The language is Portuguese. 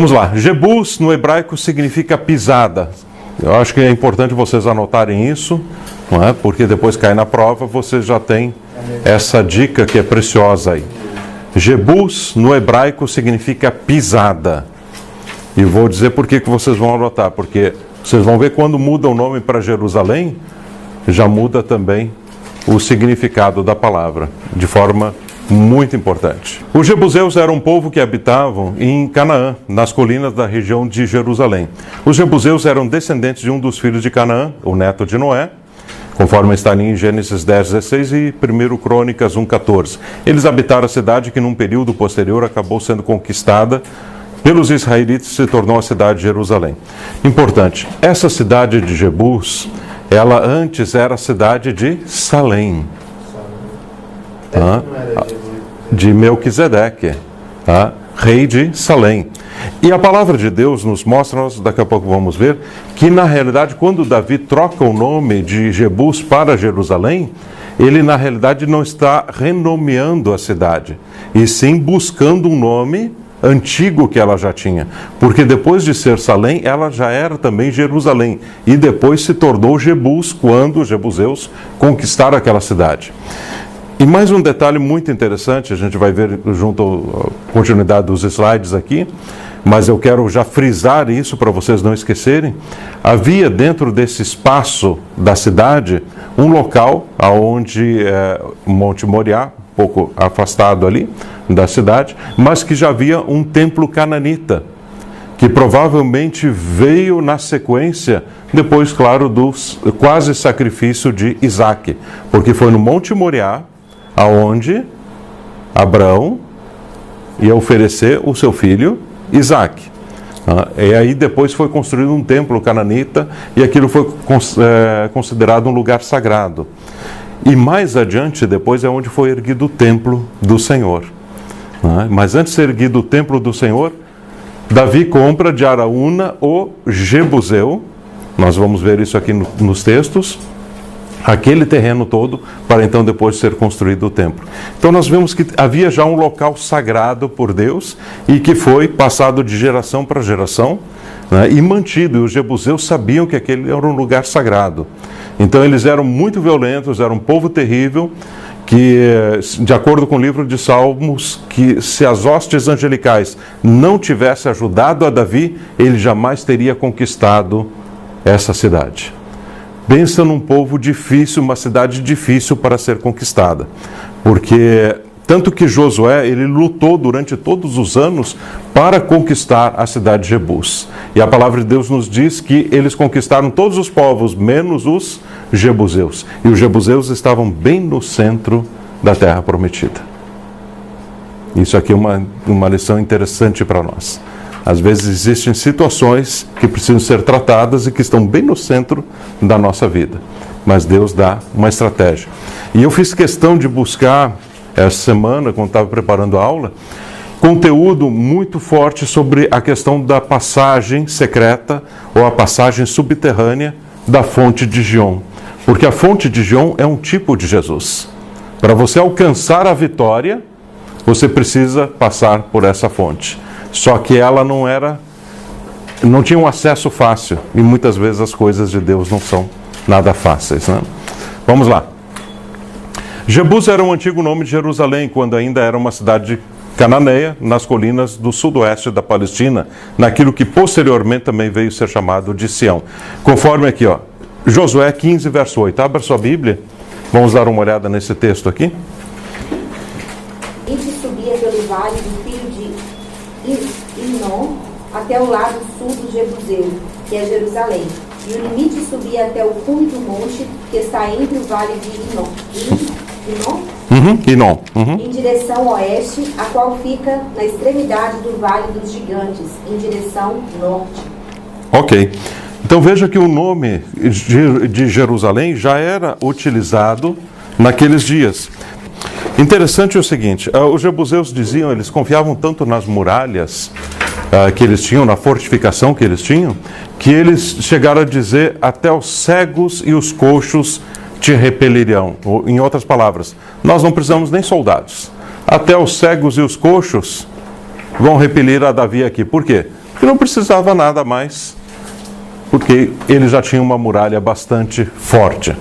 Vamos lá. Jebus no hebraico significa pisada. Eu acho que é importante vocês anotarem isso, não é? Porque depois cai na prova, vocês já têm essa dica que é preciosa aí. Jebus no hebraico significa pisada. E vou dizer por que vocês vão anotar. Porque vocês vão ver quando muda o nome para Jerusalém, já muda também o significado da palavra, de forma muito importante. Os jebuseus eram um povo que habitavam em Canaã, nas colinas da região de Jerusalém. Os jebuseus eram descendentes de um dos filhos de Canaã, o neto de Noé, conforme está ali em Gênesis 10:16 e 1 Crônicas 1:14. Eles habitaram a cidade que num período posterior acabou sendo conquistada pelos israelitas e se tornou a cidade de Jerusalém. Importante, essa cidade de Jebus, ela antes era a cidade de Salém, de Melquisedeque, rei de Salém. E a palavra de Deus nos mostra, nós daqui a pouco vamos ver, que na realidade quando Davi troca o nome de Jebus para Jerusalém, ele na realidade não está renomeando a cidade, e sim buscando um nome antigo que ela já tinha, porque depois de ser Salém, ela já era também Jerusalém, e depois se tornou Jebus, quando os jebuseus conquistaram aquela cidade. E mais um detalhe muito interessante, a gente vai ver junto à continuidade dos slides aqui, mas eu quero já frisar isso para vocês não esquecerem. Havia dentro desse espaço da cidade um local onde Monte Moriá, um pouco afastado ali da cidade, mas que já havia um templo cananita, que provavelmente veio na sequência, depois, claro, do quase sacrifício de Isaac, porque foi no Monte Moriá, aonde Abraão ia oferecer o seu filho Isaac. E aí depois foi construído um templo cananita, e aquilo foi considerado um lugar sagrado. E mais adiante, depois, é onde foi erguido o templo do Senhor. Mas antes de ser erguido o templo do Senhor, Davi compra de Araúna o Jebuseu, nós vamos ver isso aqui nos textos, aquele terreno todo, para então depois ser construído o templo. Então nós vemos que havia já um local sagrado por Deus, e que foi passado de geração para geração, e mantido, e os jebuseus sabiam que aquele era um lugar sagrado. Então eles eram muito violentos, eram um povo terrível, que, de acordo com o livro de Salmos, que se as hostes angelicais não tivessem ajudado a Davi, ele jamais teria conquistado essa cidade. Pensa num povo difícil, uma cidade difícil para ser conquistada, porque tanto que Josué, ele lutou durante todos os anos para conquistar a cidade de Jebus. E a palavra de Deus nos diz que eles conquistaram todos os povos, menos os jebuseus. E os jebuseus estavam bem no centro da terra prometida. Isso aqui é uma lição interessante para nós. Às vezes existem situações que precisam ser tratadas e que estão bem no centro da nossa vida. Mas Deus dá uma estratégia. E eu fiz questão de buscar, essa semana, quando estava preparando a aula, conteúdo muito forte sobre a questão da passagem secreta ou a passagem subterrânea da fonte de Gion. Porque a fonte de Gion é um tipo de Jesus. Para você alcançar a vitória, você precisa passar por essa fonte. Só que ela não tinha um acesso fácil, e muitas vezes as coisas de Deus não são nada fáceis, né? Vamos lá. Jebus era um antigo nome de Jerusalém, quando ainda era uma cidade cananeia, nas colinas do sudoeste da Palestina, naquilo que posteriormente também veio ser chamado de Sião. Conforme aqui, Josué 15, verso 8. Abra sua Bíblia, vamos dar uma olhada nesse texto aqui. E se subia pelo vale do filho de Inom até o lado sul do Jebuseu, que é Jerusalém. E o limite subia até o cume do monte, que está entre o vale de Inom. Inom. Em direção oeste, a qual fica na extremidade do Vale dos Gigantes, em direção norte. Ok. Então veja que o nome de Jerusalém já era utilizado naqueles dias. Interessante o seguinte, os jebuseus diziam, eles confiavam tanto nas muralhas que eles tinham, na fortificação que eles tinham, que eles chegaram a dizer: até os cegos e os coxos te repelirão. Ou, em outras palavras, nós não precisamos nem soldados. Até os cegos e os coxos vão repelir a Davi aqui. Por quê? e não precisava nada mais, porque ele já tinha uma muralha bastante forte.